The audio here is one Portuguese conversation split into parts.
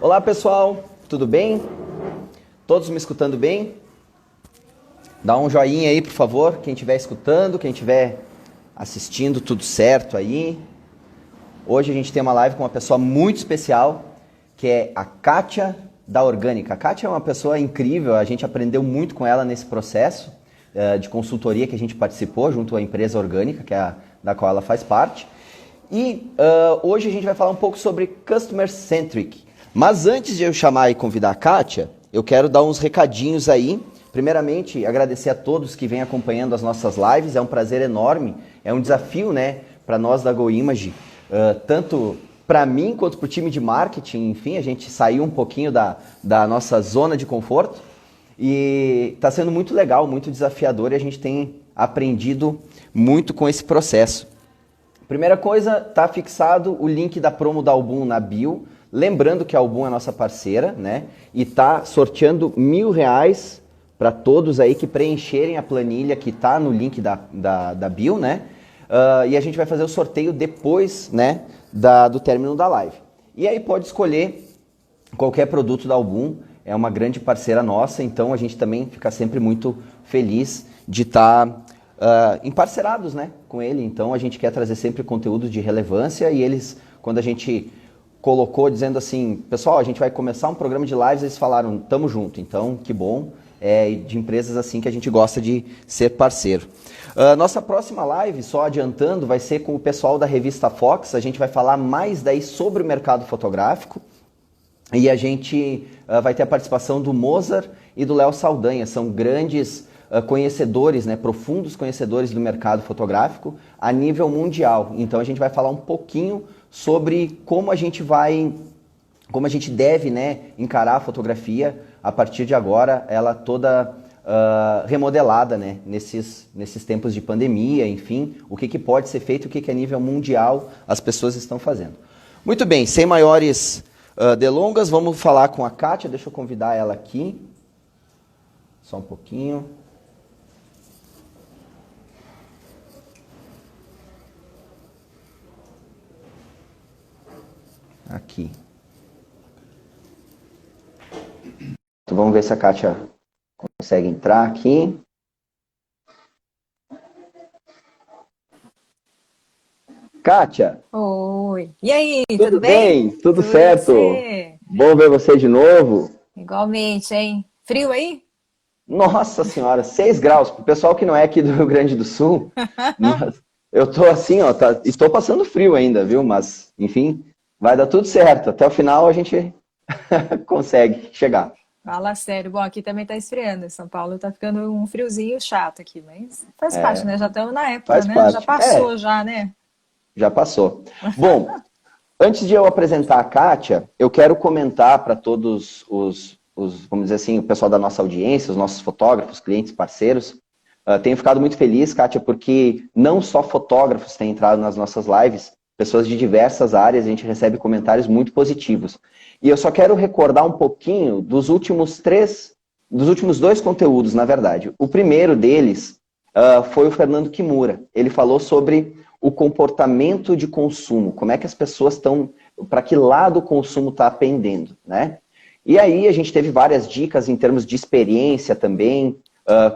Olá pessoal, tudo bem? Todos me escutando bem? Dá um joinha aí, por favor, quem estiver escutando, quem estiver assistindo, tudo certo aí. Hoje a gente tem uma live com uma pessoa muito especial, que é a Kátia da Orgânica. A Kátia é uma pessoa incrível, a gente aprendeu muito com ela nesse processo de consultoria que a gente participou junto à empresa Orgânica, que é da qual ela faz parte. E hoje a gente vai falar um pouco sobre Customer Centric. Mas antes de eu chamar e convidar a Kátia, eu quero dar uns recadinhos aí. Primeiramente, agradecer a todos que vêm acompanhando as nossas lives. É um prazer enorme, é um desafio, né, para nós da GoImage, tanto para mim quanto para o time de marketing. Enfim, a gente saiu um pouquinho da nossa zona de conforto e está sendo muito legal, muito desafiador e a gente tem aprendido muito com esse processo. Primeira coisa, está fixado o link da promo da Album na bio. Lembrando que a Album é nossa parceira, né? E está sorteando R$1.000 para todos aí que preencherem a planilha que está no link da bio, né? E a gente vai fazer o sorteio depois, né, do término da live. E aí pode escolher qualquer produto da Album, é uma grande parceira nossa, então a gente também fica sempre muito feliz de estar emparcerados, né, com ele. Então a gente quer trazer sempre conteúdo de relevância e eles, quando a gente colocou dizendo assim, pessoal, a gente vai começar um programa de lives, eles falaram, tamo junto, então que bom, de empresas assim que a gente gosta de ser parceiro. Nossa próxima live, só adiantando, vai ser com o pessoal da revista Fox, a gente vai falar mais daí sobre o mercado fotográfico e a gente vai ter a participação do Mozart e do Léo Saldanha, são grandes conhecedores, né, profundos conhecedores do mercado fotográfico a nível mundial, então a gente vai falar um pouquinho sobre como a gente deve, né, encarar a fotografia a partir de agora, ela toda remodelada, né, nesses tempos de pandemia, enfim, o que pode ser feito, o que a nível mundial as pessoas estão fazendo. Muito bem, sem maiores delongas, vamos falar com a Kátia, deixa eu convidar ela aqui, só um pouquinho. Aqui. Então, vamos ver se a Kátia consegue entrar aqui. Kátia! Oi! E aí, Tudo tudo bem? bem? Tudo Tudo e certo? você? Bom ver você de novo. Igualmente, hein? Frio aí? Nossa Senhora, 6 graus. Para o pessoal que não é aqui do Rio Grande do Sul, mas eu tô assim, ó, estou passando frio ainda, viu? Mas, enfim, vai dar tudo certo. Até o final a gente consegue chegar. Fala sério. Bom, aqui também tá esfriando. Em São Paulo tá ficando um friozinho chato aqui, mas faz parte, né? Já estamos na época, Faz né? Já parte. passou já, né? Já passou. Bom, antes de eu apresentar a Kátia, eu quero comentar para todos vamos dizer assim, o pessoal da nossa audiência, os nossos fotógrafos, clientes, parceiros. Tenho ficado muito feliz, Kátia, porque não só fotógrafos têm entrado nas nossas lives, pessoas de diversas áreas, a gente recebe comentários muito positivos. E eu só quero recordar um pouquinho dos últimos 2 conteúdos, na verdade. O primeiro deles foi o Fernando Kimura. Ele falou sobre o comportamento de consumo, como é que as pessoas estão, para que lado o consumo está pendendo, né? E aí a gente teve várias dicas em termos de experiência também,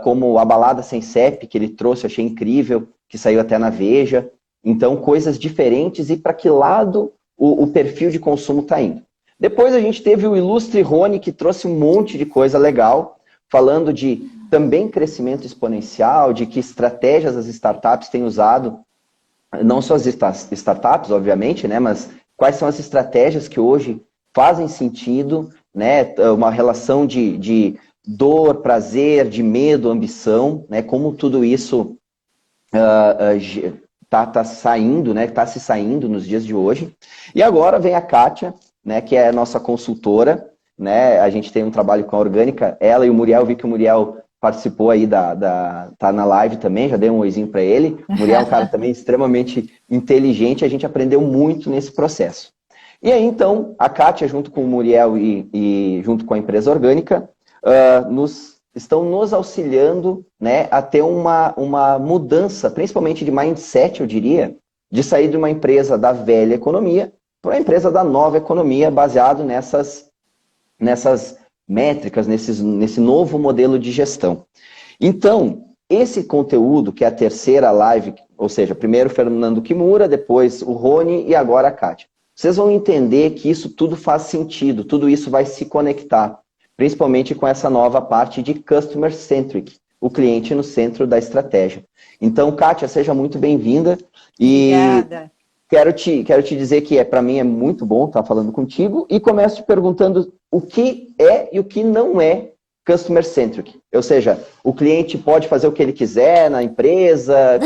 como a balada sem CEP, que ele trouxe, achei incrível, que saiu até na Veja. Então, coisas diferentes e para que lado o perfil de consumo está indo. Depois a gente teve o ilustre Rony, que trouxe um monte de coisa legal, falando de também crescimento exponencial, de que estratégias as startups têm usado, não só as startups, obviamente, né, mas quais são as estratégias que hoje fazem sentido, né, uma relação de dor, prazer, de medo, ambição, né, como tudo isso tá saindo, né, tá se saindo nos dias de hoje. E agora vem a Kátia, né, que é a nossa consultora, né, a gente tem um trabalho com a Orgânica, ela e o Muriel, vi que o Muriel participou aí tá na live também, já dei um oizinho para ele. O Muriel é um cara também extremamente inteligente, a gente aprendeu muito nesse processo. E aí, então, a Kátia, junto com o Muriel e junto com a empresa Orgânica, estão nos auxiliando, né, a ter uma mudança, principalmente de mindset, eu diria, de sair de uma empresa da velha economia para uma empresa da nova economia, baseado nessas nessas métricas, nesse novo modelo de gestão. Então, esse conteúdo, que é a terceira live, ou seja, primeiro o Fernando Kimura, depois o Rony e agora a Kátia. Vocês vão entender que isso tudo faz sentido, tudo isso vai se conectar, principalmente com essa nova parte de Customer Centric, o cliente no centro da estratégia. Então, Kátia, seja muito bem-vinda. E Obrigada. quero te dizer que para mim é muito bom estar falando contigo e começo te perguntando o que é e o que não é Customer Centric. Ou seja, o cliente pode fazer o que ele quiser na empresa.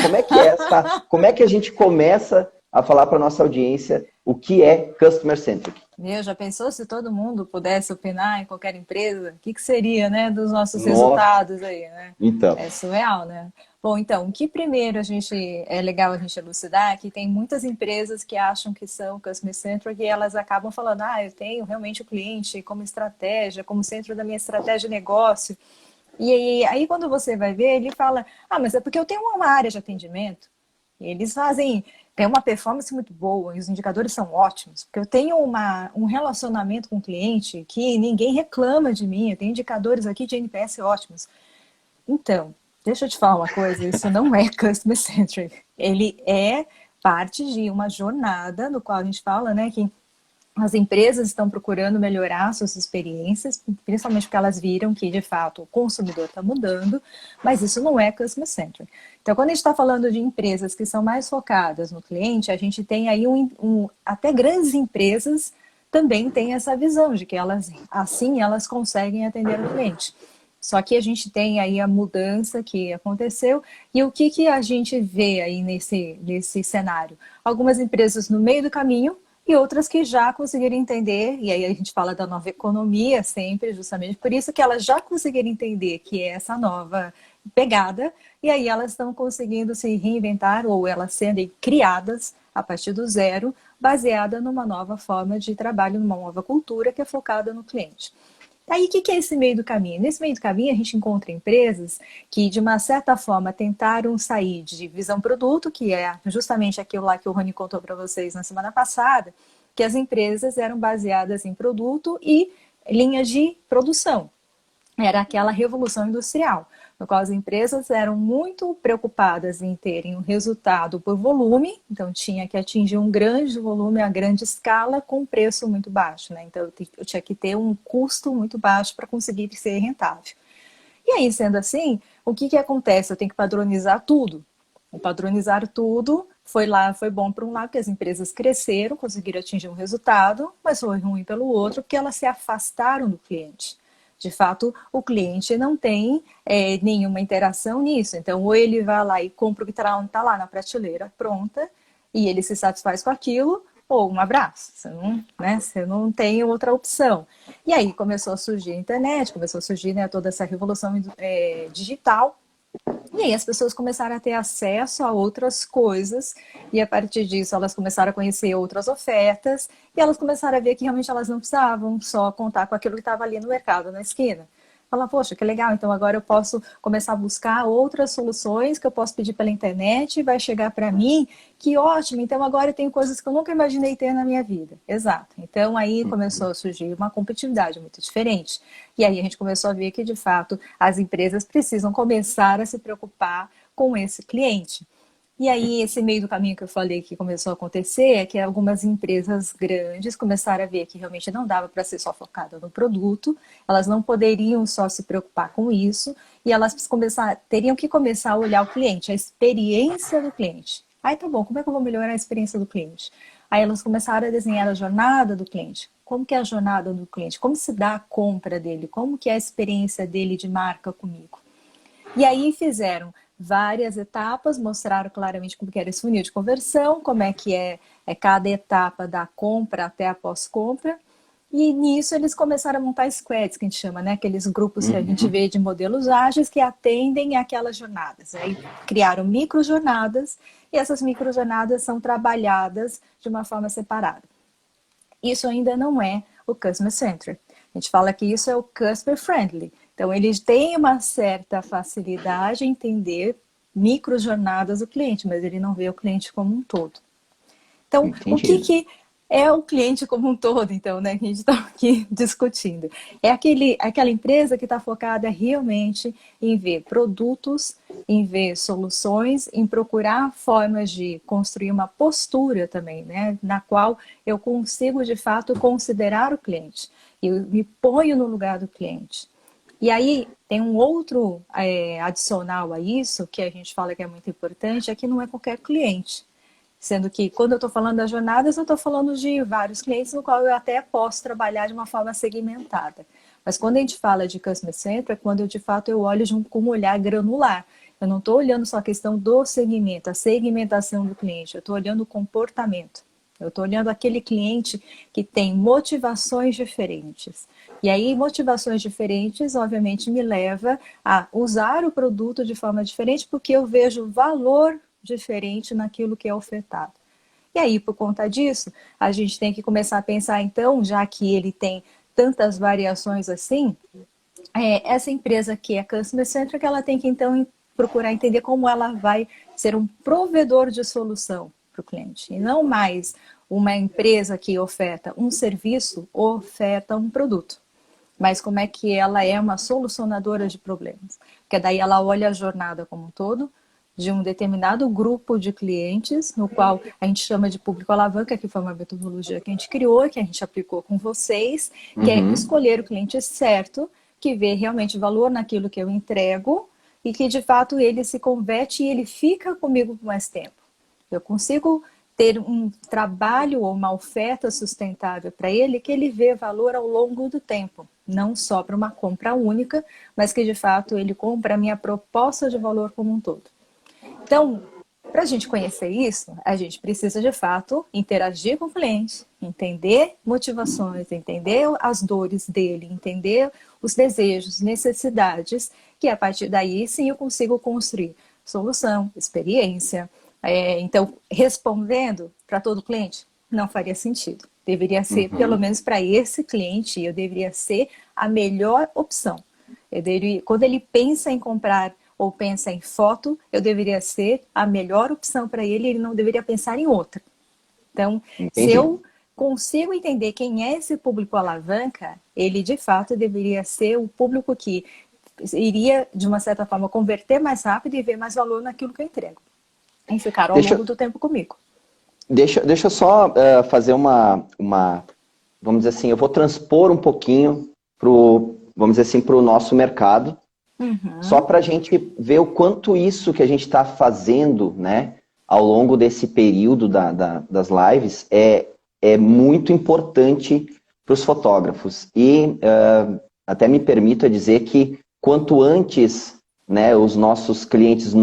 Como é que a gente começa a falar para a nossa audiência o que é Customer Centric? Meu, já pensou se todo mundo pudesse opinar em qualquer empresa? O que que seria, né, dos nossos Nossa, resultados aí, né? então. É surreal, né? Bom, então, o que primeiro é legal a gente elucidar é que tem muitas empresas que acham que são customer centric e elas acabam falando, eu tenho realmente o cliente como estratégia, como centro da minha estratégia de negócio. E aí quando você vai ver, ele fala, mas é porque eu tenho uma área de atendimento. E eles tem uma performance muito boa e os indicadores são ótimos, porque eu tenho um relacionamento com o cliente que ninguém reclama de mim, eu tenho indicadores aqui de NPS ótimos. Então, deixa eu te falar uma coisa, isso não é customer centric. Ele é parte de uma jornada no qual a gente fala, né, que as empresas estão procurando melhorar suas experiências, principalmente porque elas viram que, de fato, o consumidor está mudando, mas isso não é customer centric. Então, quando a gente está falando de empresas que são mais focadas no cliente, a gente tem aí até grandes empresas também têm essa visão de que elas conseguem atender o cliente. Só que a gente tem aí a mudança que aconteceu e o que a gente vê aí nesse cenário? Algumas empresas no meio do caminho e outras que já conseguiram entender, e aí a gente fala da nova economia sempre, justamente por isso que elas já conseguiram entender que é essa nova pegada, e aí elas estão conseguindo se reinventar ou elas sendo criadas a partir do zero, baseada numa nova forma de trabalho, numa nova cultura que é focada no cliente. Aí, o que é esse meio do caminho? Nesse meio do caminho, a gente encontra empresas que, de uma certa forma, tentaram sair de visão produto, que é justamente aquilo lá que o Rony contou para vocês na semana passada, que as empresas eram baseadas em produto e linha de produção. Era aquela revolução industrial, no qual as empresas eram muito preocupadas em terem um resultado por volume, então tinha que atingir um grande volume a grande escala com um preço muito baixo, né? Então eu tinha que ter um custo muito baixo para conseguir ser rentável. E aí, sendo assim, o que acontece? Eu tenho que padronizar tudo. O padronizar tudo foi bom por um lado, porque as empresas cresceram, conseguiram atingir um resultado, mas foi ruim pelo outro, porque elas se afastaram do cliente. De fato, o cliente não tem nenhuma interação nisso. Então, ou ele vai lá e compra o que está lá na prateleira pronta, e ele se satisfaz com aquilo, ou um abraço. Você não tem outra opção. E aí começou a surgir a internet, começou a surgir, né, toda essa revolução digital. E aí as pessoas começaram a ter acesso a outras coisas e a partir disso elas começaram a conhecer outras ofertas e elas começaram a ver que realmente elas não precisavam só contar com aquilo que estava ali no mercado, na esquina. Falar, poxa, que legal, então agora eu posso começar a buscar outras soluções que eu posso pedir pela internet e vai chegar para mim, que ótimo, então agora eu tenho coisas que eu nunca imaginei ter na minha vida. Exato. Então aí começou a surgir uma competitividade muito diferente. E aí a gente começou a ver que, de fato, as empresas precisam começar a se preocupar com esse cliente. E aí, esse meio do caminho que eu falei que começou a acontecer é que algumas empresas grandes começaram a ver que realmente não dava para ser só focada no produto, elas não poderiam só se preocupar com isso, e elas teriam que começar a olhar o cliente, a experiência do cliente. Aí tá bom, como é que eu vou melhorar a experiência do cliente? Aí elas começaram a desenhar a jornada do cliente. Como que é a jornada do cliente? Como se dá a compra dele? Como que é a experiência dele de marca comigo? E aí fizeram várias etapas, mostraram claramente como que era esse funil de conversão, como é que é cada etapa da compra até a pós-compra. E nisso eles começaram a montar squads, que a gente chama, né? Aqueles grupos que a gente vê de modelos ágeis que atendem aquelas jornadas. Aí criaram microjornadas e essas microjornadas são trabalhadas de uma forma separada. Isso ainda não é o Customer Centric. A gente fala que isso é o Customer Friendly. Então, eles têm uma certa facilidade em entender microjornadas do cliente, mas ele não vê o cliente como um todo. Então, Entendi. é o cliente como um todo, então, né, que a gente está aqui discutindo. É aquela empresa que está focada realmente em ver produtos, em ver soluções, em procurar formas de construir uma postura também, né, na qual eu consigo, de fato, considerar o cliente. Eu me ponho no lugar do cliente. E aí, tem um outro adicional a isso, que a gente fala que é muito importante, é que não é qualquer cliente. Sendo que, quando eu estou falando das jornadas, eu estou falando de vários clientes no qual eu até posso trabalhar de uma forma segmentada. Mas quando a gente fala de Customer Centric, é quando eu, de fato, eu olho com um olhar granular. Eu não estou olhando só a questão do segmento, a segmentação do cliente. Eu estou olhando o comportamento. Eu estou olhando aquele cliente que tem motivações diferentes. E aí, motivações diferentes, obviamente, me leva a usar o produto de forma diferente, porque eu vejo valor diferente naquilo que é ofertado. E aí, por conta disso, a gente tem que começar a pensar, então, já que ele tem tantas variações assim, essa empresa que é Customer Centric, ela tem que, então, procurar entender como ela vai ser um provedor de solução para o cliente, e não mais uma empresa que oferta um serviço, oferta um produto. Mas como é que ela é uma solucionadora de problemas? Porque daí ela olha a jornada como um todo, de um determinado grupo de clientes, no qual a gente chama de público alavanca, que foi uma metodologia que a gente criou, que a gente aplicou com vocês, que é escolher o cliente certo, que vê realmente valor naquilo que eu entrego e que, de fato, ele se converte e ele fica comigo por mais tempo. Eu consigo ter um trabalho ou uma oferta sustentável para ele, que ele vê valor ao longo do tempo, não só para uma compra única, mas que, de fato, ele compra a minha proposta de valor como um todo. Então, para a gente conhecer isso, a gente precisa, de fato, interagir com o cliente, entender motivações, entender as dores dele, entender os desejos, necessidades, que a partir daí, sim, eu consigo construir solução, experiência. Então, respondendo para todo cliente, não faria sentido. Deveria ser, pelo menos para esse cliente, eu deveria ser a melhor opção. Quando ele pensa em comprar ou pensa em foto, eu deveria ser a melhor opção para ele, ele não deveria pensar em outra. Então, Entendi. se eu consigo entender quem é esse público alavanca, ele de fato deveria ser o público que iria, de uma certa forma, converter mais rápido e ver mais valor naquilo que eu entrego. E ficar ao longo do tempo comigo. Deixa eu só fazer vamos dizer assim, eu vou transpor um pouquinho vamos dizer assim, para o nosso mercado, só para a gente ver o quanto isso que a gente está fazendo, né, ao longo desse período das lives é muito importante para os fotógrafos. E até me permito dizer que quanto antes, né, os nossos clientes,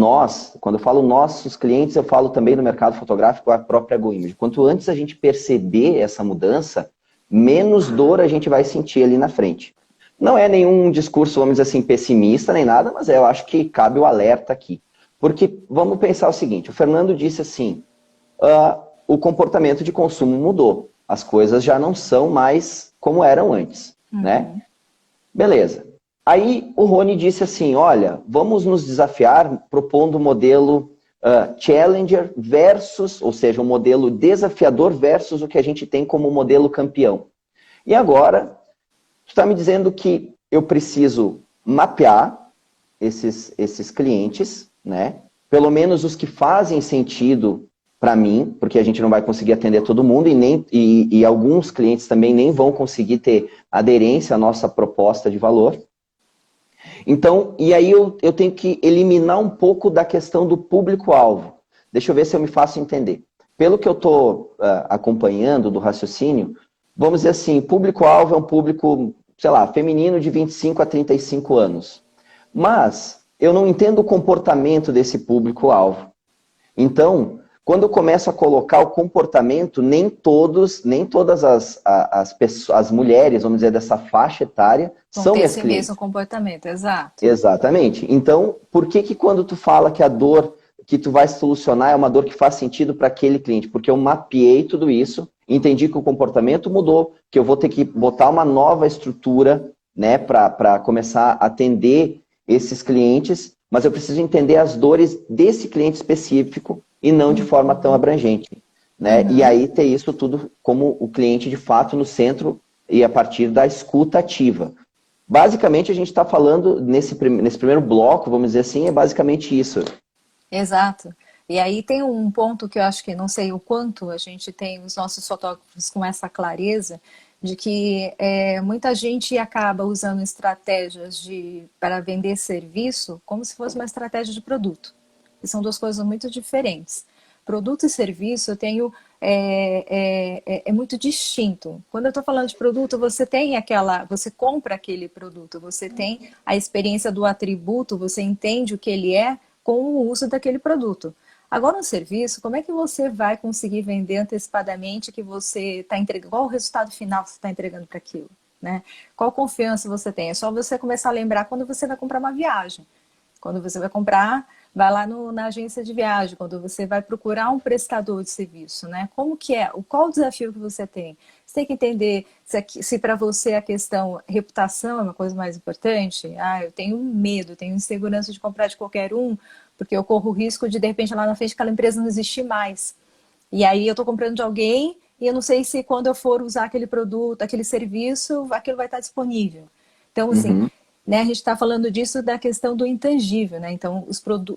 quando eu falo nossos clientes, eu falo também no mercado fotográfico, a própria GoImage. Quanto antes a gente perceber essa mudança, menos dor a gente vai sentir ali na frente. Não é nenhum discurso, vamos dizer assim, pessimista nem nada, mas eu acho que cabe o alerta aqui. Porque vamos pensar o seguinte, o Fernando disse assim, o comportamento de consumo mudou, as coisas já não são mais como eram antes, né? Beleza. Aí o Rony disse assim, olha, vamos nos desafiar propondo o modelo Challenger versus, ou seja, um modelo desafiador versus o que a gente tem como modelo campeão. E agora, tu está me dizendo que eu preciso mapear esses clientes, né? Pelo menos os que fazem sentido para mim, porque a gente não vai conseguir atender todo mundo e alguns clientes também nem vão conseguir ter aderência à nossa proposta de valor. Então, e aí eu tenho que eliminar um pouco da questão do público-alvo. Deixa eu ver se eu me faço entender. Pelo que eu estou acompanhando do raciocínio, vamos dizer assim, público-alvo é um público, sei lá, feminino de 25 a 35 anos. Mas eu não entendo o comportamento desse público-alvo. Então, quando eu começo a colocar o comportamento, nem todas as mulheres, vamos dizer, dessa faixa etária, são minhas clientes. Esse mesmo comportamento, exato. Exatamente. Então, por que quando tu fala que a dor que tu vai solucionar é uma dor que faz sentido para aquele cliente? Porque eu mapeei tudo isso, entendi que o comportamento mudou, que eu vou ter que botar uma nova estrutura, né, para começar a atender esses clientes, mas eu preciso entender as dores desse cliente específico e não de forma tão abrangente. né? E aí ter isso tudo como o cliente de fato no centro e a partir da escuta ativa. Basicamente, a gente está falando, nesse primeiro bloco, vamos dizer assim, é basicamente isso. Exato. E aí tem um ponto que eu acho que não sei o quanto a gente tem os nossos fotógrafos com essa clareza de que muita gente acaba usando estratégias para vender serviço como se fosse uma estratégia de produto. E são duas coisas muito diferentes. Produto e serviço eu tenho é muito distinto. Quando eu estou falando de produto, você compra aquele produto, você tem a experiência do atributo, você entende o que ele é com o uso daquele produto. Agora, um serviço, como é que você vai conseguir vender antecipadamente que você está entregando? Qual o resultado final que você está entregando para aquilo? Né? Qual confiança você tem? É só você começar a lembrar quando você vai comprar uma viagem. Quando você vai comprar, vai lá na agência de viagem, quando você vai procurar um prestador de serviço, né? Como que é? Qual o desafio que você tem? Você tem que entender se para você a questão reputação é uma coisa mais importante. Ah, eu tenho medo, tenho insegurança de comprar de qualquer um, porque eu corro o risco de repente, lá na frente, aquela empresa não existir mais. E aí eu estou comprando de alguém e eu não sei se quando eu for usar aquele produto, aquele serviço, aquilo vai estar disponível. Então, assim, Uhum. né, a gente está falando disso da questão do intangível, né? Então,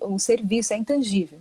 o serviço é intangível.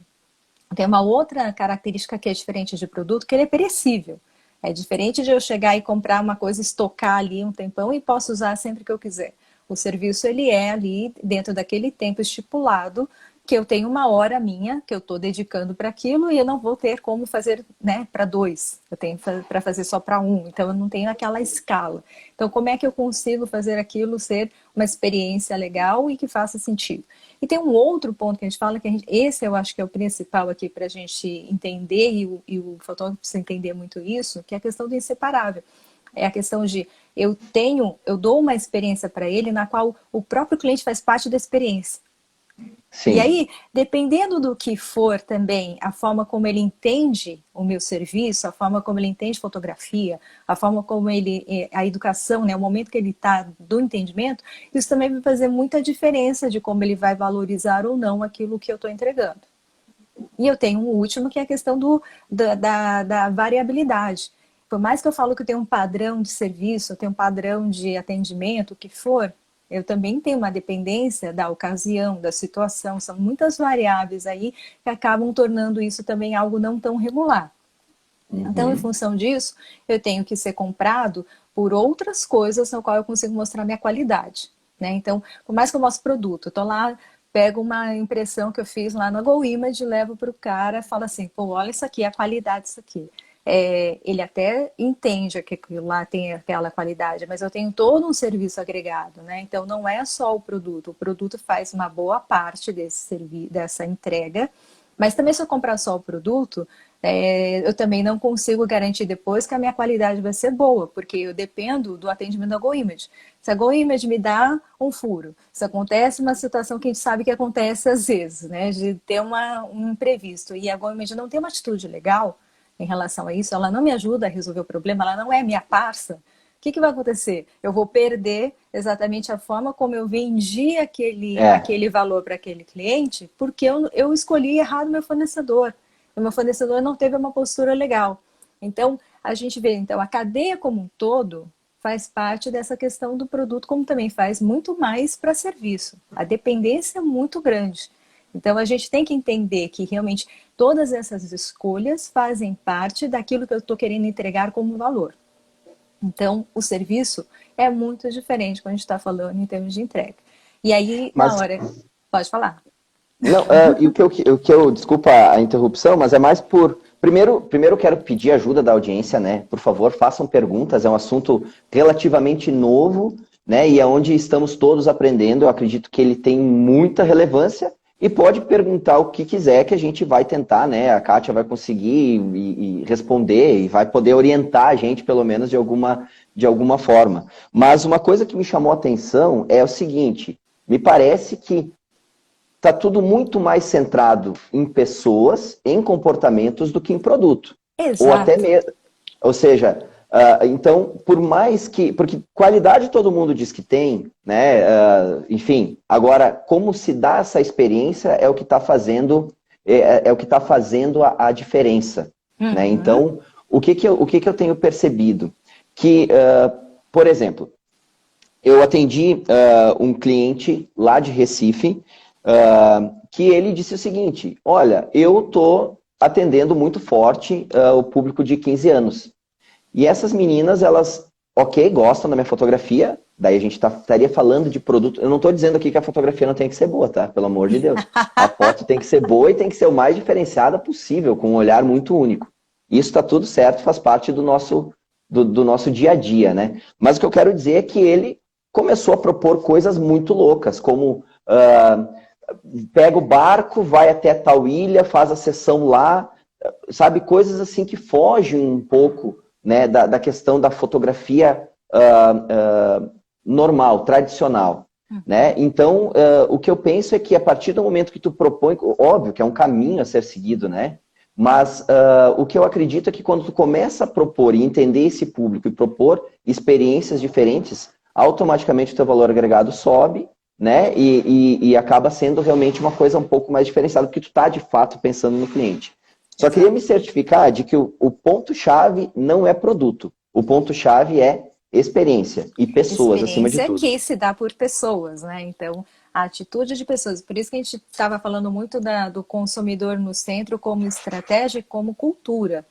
Tem uma outra característica que é diferente de produto, que ele é perecível. É diferente de eu chegar e comprar uma coisa, estocar ali um tempão e posso usar sempre que eu quiser. O serviço, ele é ali dentro daquele tempo estipulado, que eu tenho uma hora minha, que eu estou dedicando para aquilo e eu não vou ter como fazer, né, para dois. Eu tenho para fazer só para um. Então, eu não tenho aquela escala. Então, como é que eu consigo fazer aquilo ser uma experiência legal e que faça sentido? E tem um outro ponto que a gente fala, esse eu acho que é o principal aqui para a gente entender, e o fotógrafo precisa entender muito isso, que é a questão do inseparável. É a questão de eu dou uma experiência para ele na qual o próprio cliente faz parte da experiência. E Sim. aí, dependendo do que for também, a forma como ele entende o meu serviço, a forma como ele entende fotografia, a forma como a educação, né, o momento que ele está do entendimento, isso também vai fazer muita diferença de como ele vai valorizar ou não aquilo que eu estou entregando. E eu tenho um último, que é a questão da variabilidade. Por mais que eu falo que eu tenho um padrão de serviço, eu tenho um padrão de atendimento, o que for, eu também tenho uma dependência da ocasião, da situação. São muitas variáveis aí que acabam tornando isso também algo não tão regular. Então, em Uhum. função disso, eu tenho que ser comprado por outras coisas no qual eu consigo mostrar minha qualidade. Né? Então, por mais que eu mostre produto, eu estou lá, pego uma impressão que eu fiz lá no Go Image, levo para o cara, falo assim, pô, olha isso aqui, a qualidade disso aqui. Ele até entende que aquilo lá tem aquela qualidade, mas eu tenho todo um serviço agregado, né? Então não é só o produto faz uma boa parte dessa entrega, mas também se eu comprar só o produto, eu também não consigo garantir depois que a minha qualidade vai ser boa, porque eu dependo do atendimento da GoImage. Se a GoImage me dá um furo, se acontece uma situação que a gente sabe que acontece às vezes, né, de ter um imprevisto, e a GoImage não tem uma atitude legal em relação a isso, ela não me ajuda a resolver o problema, ela não é minha parça, o que vai acontecer? Eu vou perder exatamente a forma como eu vendi É. aquele valor para aquele cliente, porque eu escolhi errado meu fornecedor. O meu fornecedor não teve uma postura legal. Então, a gente vê, então, a cadeia como um todo faz parte dessa questão do produto, como também faz muito mais para serviço. A dependência é muito grande. Então, a gente tem que entender que realmente todas essas escolhas fazem parte daquilo que eu estou querendo entregar como valor. Então, o serviço é muito diferente quando a gente está falando em termos de entrega. E aí, na Mas, hora... Pode falar. não, e desculpa a interrupção, mas é mais por. Primeiro eu quero pedir ajuda da audiência, né? Por favor, façam perguntas, é um assunto relativamente novo, né? E é onde estamos todos aprendendo. Eu acredito que ele tem muita relevância e pode perguntar o que quiser que a gente vai tentar, né? A Kátia vai conseguir e responder e vai poder orientar a gente, pelo menos, de alguma forma. Mas uma coisa que me chamou a atenção é o seguinte: me parece que está tudo muito mais centrado em pessoas, em comportamentos, do que em produto. Ou até Exato. mesmo. Ou seja, então, por mais que. Porque qualidade todo mundo diz que tem, né? Enfim, agora, como se dá essa experiência é o que está fazendo. É o que está fazendo a diferença. né? Uhum. Então, o que que eu tenho percebido? Que, por exemplo, eu atendi um cliente lá de Recife, que ele disse o seguinte: olha, eu estou atendendo muito forte o público de 15 anos. E essas meninas, elas, ok, gostam da minha fotografia, daí a gente estaria falando de produto. Eu não estou dizendo aqui que a fotografia não tem que ser boa, tá? Pelo amor de Deus. A foto tem que ser boa e tem que ser o mais diferenciada possível, com um olhar muito único. Isso está tudo certo, faz parte do nosso dia a dia, né? Mas o que eu quero dizer é que ele começou a propor coisas muito loucas, como pega o barco, vai até tal ilha, faz a sessão lá, sabe? Coisas assim que fogem um pouco, né, da questão da fotografia normal, tradicional. Né? Então, o que eu penso é que a partir do momento que tu propõe, óbvio que é um caminho a ser seguido, né? Mas o que eu acredito é que quando tu começa a propor e entender esse público e propor experiências diferentes, automaticamente o teu valor agregado sobe, né? E acaba sendo realmente uma coisa um pouco mais diferenciada, porque tu está de fato pensando no cliente. Só queria me Exato. certificar de que o ponto-chave não é produto. O ponto-chave é experiência e pessoas acima de Experiência tudo. que se dá por pessoas, né? Então, a atitude de pessoas. Por isso que a gente estava falando muito do consumidor no centro como estratégia e como cultura.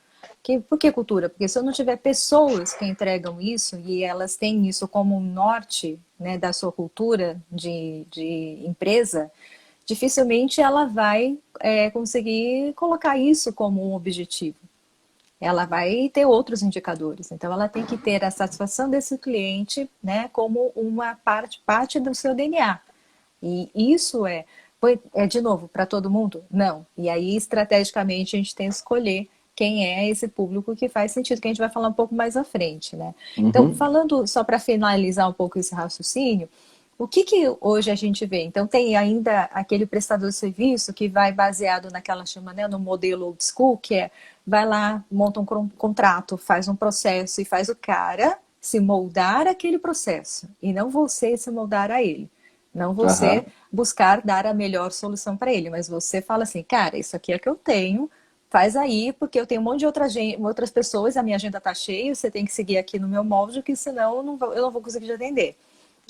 Por que cultura? Porque se eu não tiver pessoas que entregam isso e elas têm isso como um norte, né, da sua cultura de empresa, dificilmente ela vai conseguir colocar isso como um objetivo. Ela vai ter outros indicadores. Então, ela tem que ter a satisfação desse cliente, né, como uma parte do seu DNA. E isso é de novo, para todo mundo? Não. E aí, estrategicamente, a gente tem que escolher quem é esse público que faz sentido, que a gente vai falar um pouco mais à frente, né? Então, Uhum. falando, só para finalizar um pouco esse raciocínio, o que hoje a gente vê? Então, tem ainda aquele prestador de serviço que vai baseado naquela chama, né, no modelo old school, que é vai lá, monta um contrato, faz um processo e faz o cara se moldar aquele processo e não você se moldar a ele. Não você Aham. buscar dar a melhor solução para ele, mas você fala assim, cara, isso aqui é que eu tenho, faz aí, porque eu tenho um monte de outras pessoas, a minha agenda está cheia, você tem que seguir aqui no meu molde, que senão eu não vou conseguir te atender.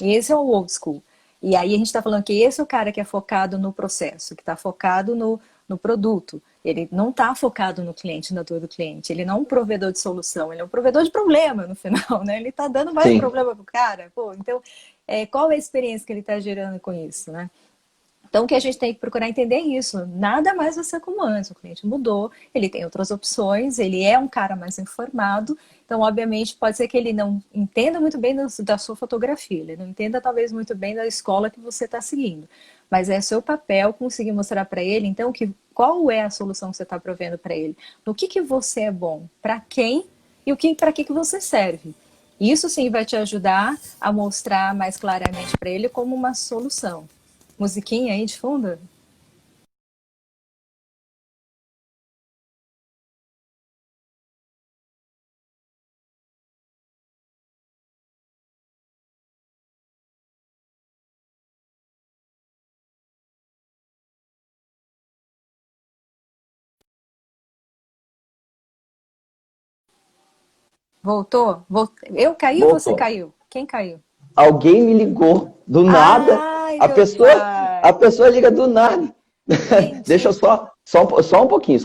E esse é o old school. E aí a gente está falando que esse é o cara que é focado no processo, que está focado no produto. Ele não está focado no cliente, na dor do cliente. Ele não é um provedor de solução, ele é um provedor de problema no final, né? Ele está dando mais Sim. problema para o cara. Pô, então, qual é a experiência que ele está gerando com isso, né? Então, o que a gente tem que procurar entender é isso. Nada mais vai ser como antes. O cliente mudou, ele tem outras opções, ele é um cara mais informado. Então, obviamente, pode ser que ele não entenda muito bem da sua fotografia, ele não entenda talvez muito bem da escola que você está seguindo. Mas é seu papel conseguir mostrar para ele, então, qual é a solução que você está provendo para ele. No que você é bom, para quem e para que você serve. Isso sim vai te ajudar a mostrar mais claramente para ele como uma solução. Musiquinha aí de fundo? Voltou? Eu caí ou você Voltou. caiu? Quem caiu? Alguém me ligou do nada. Ai, A meu pessoa, a pai. pessoa liga do nada. Deixa eu Entendi. só um pouquinho.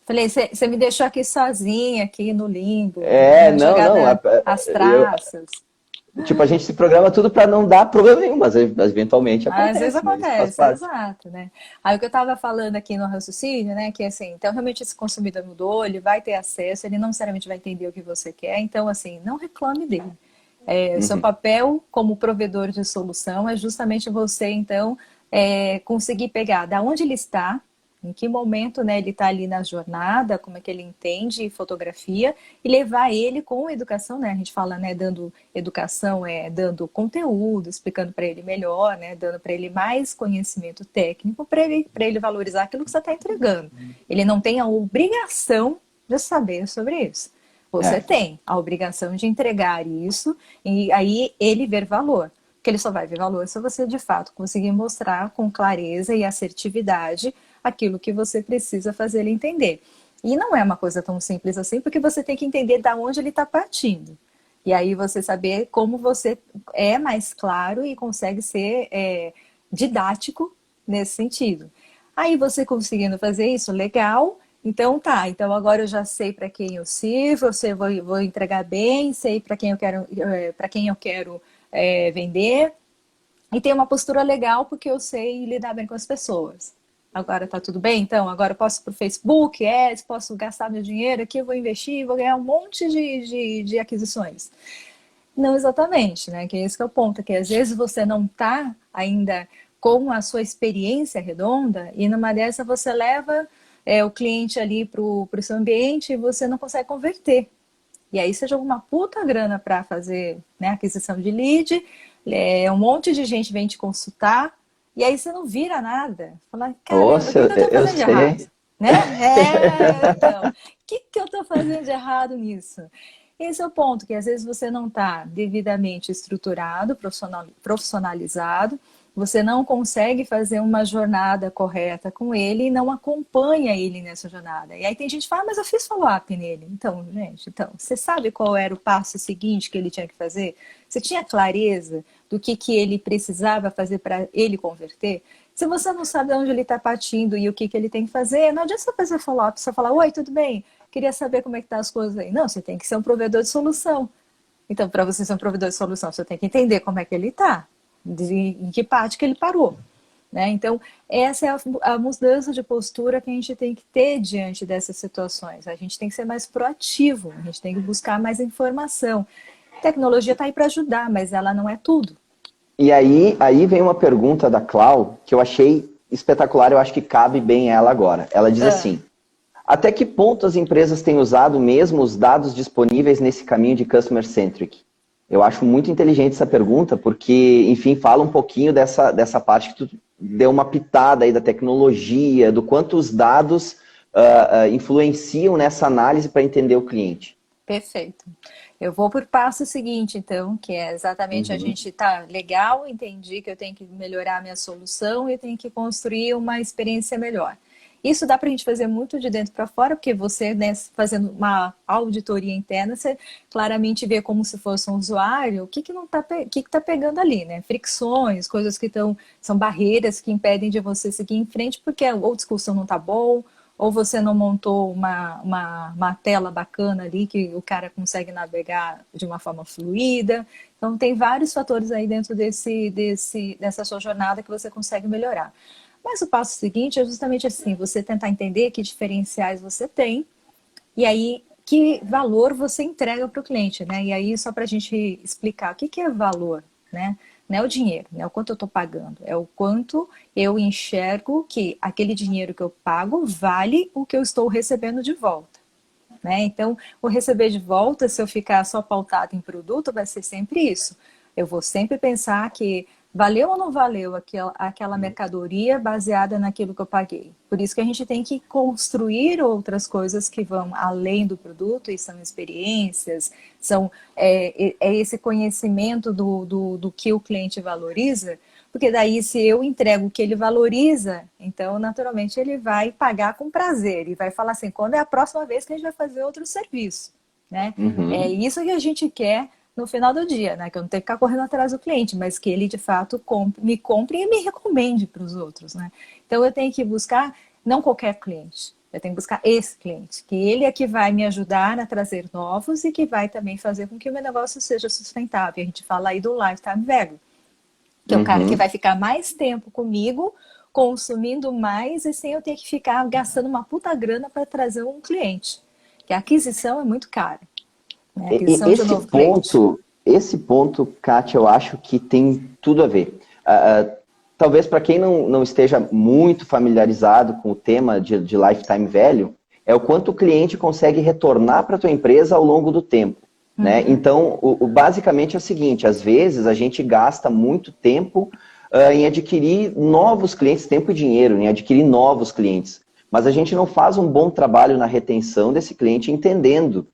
Falei, você me deixou aqui sozinha, aqui no limbo, É, né? não, não. Jogada às Eu, traças. tipo, a gente se programa tudo para não dar problema nenhum, mas eventualmente Às vezes acontece, né? Isso faz acontece, parte. exato, né? Aí o que eu estava falando aqui no raciocínio, né, que assim, então realmente esse consumidor mudou, ele vai ter acesso, ele não necessariamente vai entender o que você quer, então assim, não reclame dele. O seu Uhum. papel como provedor de solução é justamente você, então, conseguir pegar da onde ele está, em que momento, né, ele está ali na jornada, como é que ele entende fotografia, e levar ele com educação, né? A gente fala, né, dando educação, dando conteúdo, explicando para ele melhor, né, dando para ele mais conhecimento técnico, para ele valorizar aquilo que você está entregando. Ele não tem a obrigação de saber sobre isso. Você tem a obrigação de entregar isso e aí ele ver valor. Porque ele só vai ver valor se você, de fato, conseguir mostrar com clareza e assertividade aquilo que você precisa fazer ele entender. E não é uma coisa tão simples assim, porque você tem que entender de onde ele está partindo. E aí você saber como você é mais claro e consegue ser didático nesse sentido. Aí você conseguindo fazer isso, legal. Então tá, então agora eu já sei para quem eu sirvo, eu sei, vou entregar bem, sei para quem eu quero vender. E tem uma postura legal porque eu sei lidar bem com as pessoas. Agora tá tudo bem? Então, agora eu posso ir pro Facebook, posso gastar meu dinheiro aqui, eu vou investir, vou ganhar um monte de aquisições. Não exatamente, né? Que esse que é o ponto, que às vezes você não tá ainda com a sua experiência redonda e numa dessa você leva o cliente ali pro seu ambiente e você não consegue converter. E aí você joga uma puta grana para fazer, né, aquisição de lead, um monte de gente vem te consultar, e aí você não vira nada. Fala, caramba, o que eu tô fazendo de errado? Né? Então, o que eu tô fazendo de errado nisso? Esse é o ponto, que às vezes você não está devidamente estruturado, profissionalizado, você não consegue fazer uma jornada correta com ele e não acompanha ele nessa jornada. E aí tem gente que fala, mas eu fiz follow-up nele. Então, gente, você sabe qual era o passo seguinte que ele tinha que fazer? Você tinha clareza do que ele precisava fazer para ele converter? Se você não sabe onde ele está partindo e o que ele tem que fazer, não adianta você fazer follow-up, você falar, oi, tudo bem? Queria saber como é que tá as coisas aí. Não, você tem que ser um provedor de solução. Então, para você ser um provedor de solução, você tem que entender como é que ele está, em que parte que ele parou. Né? Então, essa é a mudança de postura que a gente tem que ter diante dessas situações. A gente tem que ser mais proativo, a gente tem que buscar mais informação. A tecnologia está aí para ajudar, mas ela não é tudo. E aí vem uma pergunta da Clau que eu achei espetacular, eu acho que cabe bem ela agora. Ela diz assim, até que ponto as empresas têm usado mesmo os dados disponíveis nesse caminho de Customer Centric? Eu acho muito inteligente essa pergunta, porque, enfim, fala um pouquinho dessa parte que tu deu uma pitada aí da tecnologia, do quanto os dados influenciam nessa análise para entender o cliente. Perfeito. Eu vou por passo seguinte, então, que é exatamente a gente tá legal, entendi que eu tenho que melhorar a minha solução e tenho que construir uma experiência melhor. Isso dá para a gente fazer muito de dentro para fora, porque você, né, fazendo uma auditoria interna, você claramente vê como se fosse um usuário, o que tá pegando ali, né? Fricções, coisas que são barreiras que impedem de você seguir em frente, porque ou a discussão não tá bom, ou você não montou uma tela bacana ali que o cara consegue navegar de uma forma fluida. Então, tem vários fatores aí dentro dessa sua jornada que você consegue melhorar. Mas o passo seguinte é justamente assim, você tentar entender que diferenciais você tem e aí que valor você entrega para o cliente, né? E aí, só para a gente explicar o que é valor, né? Não é o dinheiro, não é o quanto eu estou pagando, é o quanto eu enxergo que aquele dinheiro que eu pago vale o que eu estou recebendo de volta. Né? Então, o receber de volta, se eu ficar só pautado em produto, vai ser sempre isso. Eu vou sempre pensar que valeu ou não valeu aquela mercadoria baseada naquilo que eu paguei. Por isso que a gente tem que construir outras coisas que vão além do produto, e são experiências, é esse conhecimento do que o cliente valoriza, porque daí se eu entrego o que ele valoriza, então naturalmente ele vai pagar com prazer e vai falar assim, quando é a próxima vez que a gente vai fazer outro serviço, né? É isso que a gente quer no final do dia, né? Que eu não tenho que ficar correndo atrás do cliente, mas que ele de fato me compre e me recomende para os outros, né? Então eu tenho que buscar não qualquer cliente, eu tenho que buscar esse cliente, que ele é que vai me ajudar a trazer novos e que vai também fazer com que o meu negócio seja sustentável. A gente fala aí do lifetime value, que é o cara que vai ficar mais tempo comigo, consumindo mais e sem eu ter que ficar gastando uma puta grana para trazer um cliente. Que a aquisição é muito cara. Né? Aquisição de um novo cliente. Esse ponto, Kátia, eu acho que tem tudo a ver. Talvez para quem não esteja muito familiarizado com o tema de lifetime value, é o quanto o cliente consegue retornar para a tua empresa ao longo do tempo. Né? Então, basicamente é o seguinte, às vezes a gente gasta muito tempo em adquirir novos clientes, tempo e dinheiro, em adquirir novos clientes. Mas a gente não faz um bom trabalho na retenção desse cliente, entendendo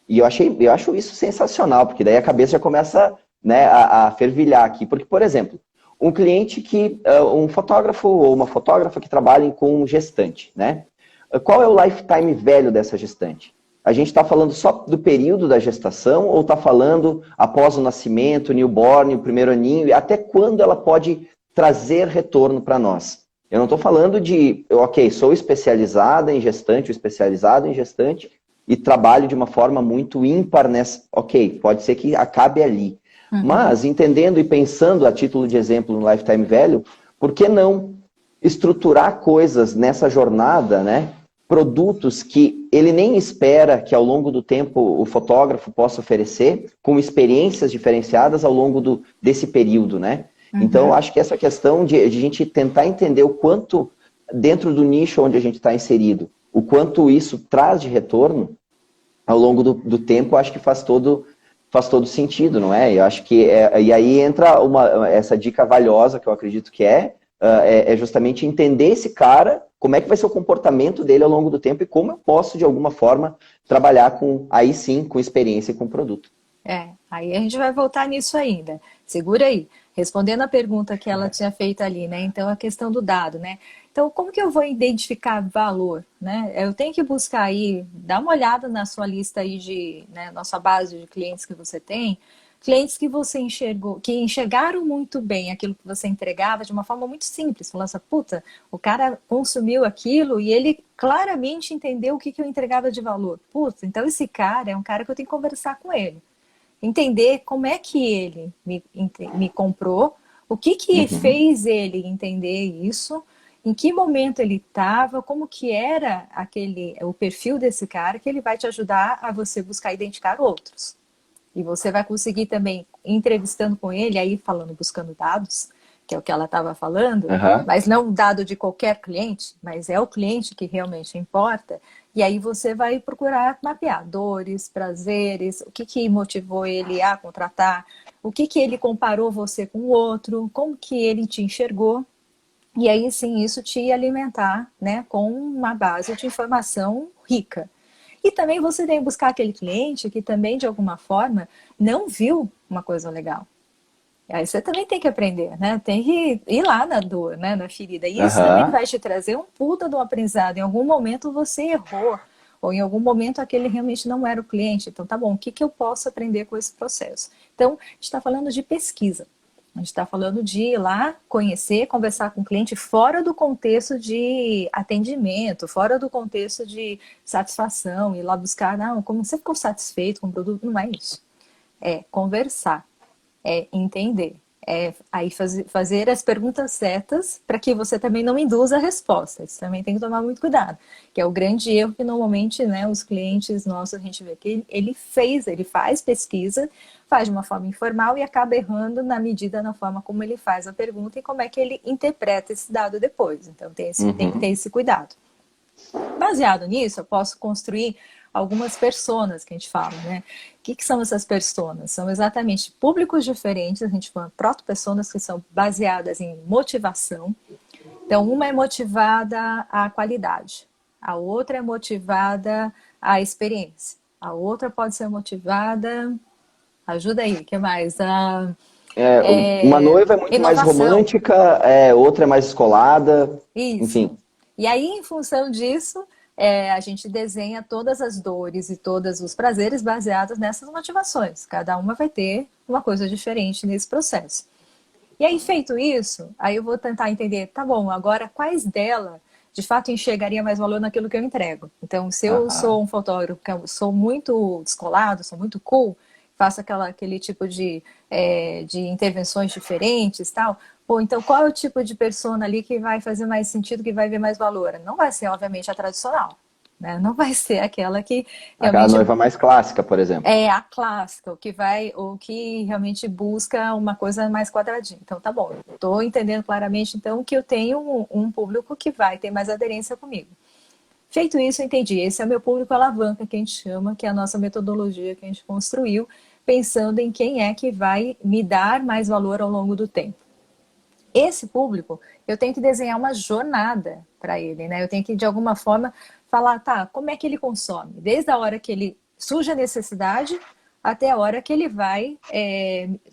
E eu acho isso sensacional, porque daí a cabeça já começa, né, a fervilhar aqui. Porque, por exemplo, um cliente um fotógrafo ou uma fotógrafa que trabalhem com gestante, né? Qual é o lifetime velho dessa gestante? A gente está falando só do período da gestação ou está falando após o nascimento, newborn, o primeiro aninho, e até quando ela pode trazer retorno para nós? Eu não estou falando de, ok, sou especializada em gestante, ou especializado em gestante, e trabalho de uma forma muito ímpar nessa. Ok, pode ser que acabe ali. Mas, entendendo e pensando a título de exemplo no Lifetime Value, por que não estruturar coisas nessa jornada, né? Produtos que ele nem espera que ao longo do tempo o fotógrafo possa oferecer, com experiências diferenciadas ao longo desse período, né? Então, eu acho que essa questão de a gente tentar entender o quanto, dentro do nicho onde a gente está inserido, o quanto isso traz de retorno ao longo do tempo, acho que faz todo sentido, não é? Eu acho que e aí entra essa dica valiosa que eu acredito que é justamente entender esse cara, como é que vai ser o comportamento dele ao longo do tempo e como eu posso, de alguma forma, trabalhar aí sim, com experiência e com produto. Aí a gente vai voltar nisso ainda. Segura aí. Respondendo a pergunta que ela tinha feito ali, né? Então, a questão do dado, né? Então, como que eu vou identificar valor, né? Eu tenho que buscar aí, dar uma olhada na sua lista aí né, nossa base de clientes que você tem, clientes que você enxergou, que enxergaram muito bem aquilo que você entregava de uma forma muito simples. Falando assim, puta, o cara consumiu aquilo e ele claramente entendeu o que eu entregava de valor. Puta, então esse cara é um cara que eu tenho que conversar com ele. Entender como é que ele me comprou, o que fez ele entender isso, em que momento ele estava, como que era o perfil desse cara, que ele vai te ajudar a você buscar identificar outros. E você vai conseguir também, entrevistando com ele, aí falando, buscando dados, que é o que ela estava falando, mas não dado de qualquer cliente, mas é o cliente que realmente importa. E aí você vai procurar mapear dores, prazeres, o que motivou ele a contratar, o que ele comparou você com o outro, como que ele te enxergou. E aí sim, isso te alimentar, né, com uma base de informação rica. E também você tem que buscar aquele cliente que também, de alguma forma, não viu uma coisa legal. Aí você também tem que aprender, né? Tem que ir lá na dor, né? Na ferida. E isso também vai te trazer um puta do aprendizado. Em algum momento você errou, ou em algum momento aquele realmente não era o cliente. Então, tá bom, o que eu posso aprender com esse processo? Então, a gente está falando de pesquisa. A gente está falando de ir lá, conhecer, conversar com o cliente fora do contexto de atendimento, fora do contexto de satisfação, ir lá buscar, não, como você ficou satisfeito com o produto, não é isso. É conversar, é entender, é aí fazer as perguntas certas para que você também não induza a resposta. Isso também tem que tomar muito cuidado, que é o grande erro que normalmente, né, os clientes nossos, a gente vê que ele faz pesquisa, faz de uma forma informal e acaba errando na forma como ele faz a pergunta e como é que ele interpreta esse dado depois. Então tem que ter esse cuidado. Baseado nisso, eu posso construir algumas personas que a gente fala, né? O que são essas personas? São exatamente públicos diferentes, a gente chama proto-personas que são baseadas em motivação. Então, uma é motivada à qualidade, a outra é motivada à experiência, a outra pode ser motivada, ajuda aí, o que mais? Uma noiva é muito mais Inovação. romântica, outra é mais descolada, Isso. enfim. E aí, em função disso, a gente desenha todas as dores e todos os prazeres baseados nessas motivações. Cada uma vai ter uma coisa diferente nesse processo. E aí, feito isso, aí eu vou tentar entender, tá bom, agora quais dela de fato enxergaria mais valor naquilo que eu entrego. Então, se eu sou um fotógrafo que eu sou muito descolado, sou muito cool, faço aquele tipo de intervenções diferentes, tal. Pô, então qual é o tipo de persona ali que vai fazer mais sentido, que vai ver mais valor? Não vai ser, obviamente, a tradicional, né? Não vai ser aquela que Aquela realmente noiva mais clássica, por exemplo. é a clássica, o que realmente busca uma coisa mais quadradinha. Então, tá bom, estou entendendo claramente, então, que eu tenho um público que vai ter mais aderência comigo. Feito isso, eu entendi. Esse é o meu público alavanca, que a gente chama, que é a nossa metodologia que a gente construiu, pensando em quem é que vai me dar mais valor ao longo do tempo. Esse público, eu tenho que desenhar uma jornada para ele, né? Eu tenho que, de alguma forma, falar, tá, como é que ele consome? Desde a hora que ele surge a necessidade até a hora que ele vai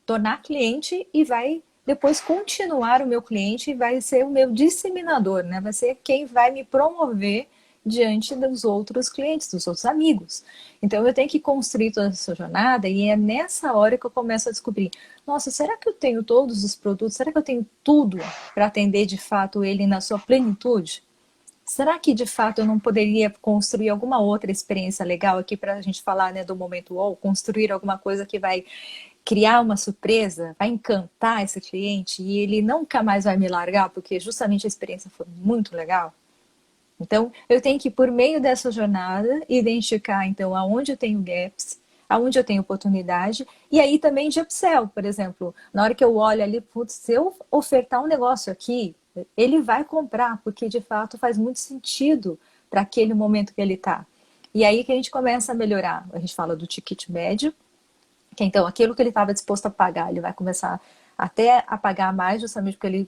tornar cliente e vai depois continuar o meu cliente e vai ser o meu disseminador, né? Vai ser quem vai me promover diante dos outros clientes, dos outros amigos. Então eu tenho que construir toda essa jornada e é nessa hora que eu começo a descobrir, nossa, será que eu tenho todos os produtos? Será que eu tenho tudo para atender de fato ele na sua plenitude? Será que de fato eu não poderia construir alguma outra experiência legal aqui para a gente falar, né, do momento ou construir alguma coisa que vai criar uma surpresa, vai encantar esse cliente e ele nunca mais vai me largar porque justamente a experiência foi muito legal? Então, eu tenho que, por meio dessa jornada, identificar, então, aonde eu tenho gaps, aonde eu tenho oportunidade, e aí também de upsell, por exemplo. Na hora que eu olho ali, putz, se eu ofertar um negócio aqui, ele vai comprar, porque de fato faz muito sentido para aquele momento que ele está. E aí que a gente começa a melhorar. A gente fala do ticket médio, que então aquilo que ele estava disposto a pagar, ele vai começar até a pagar mais, justamente porque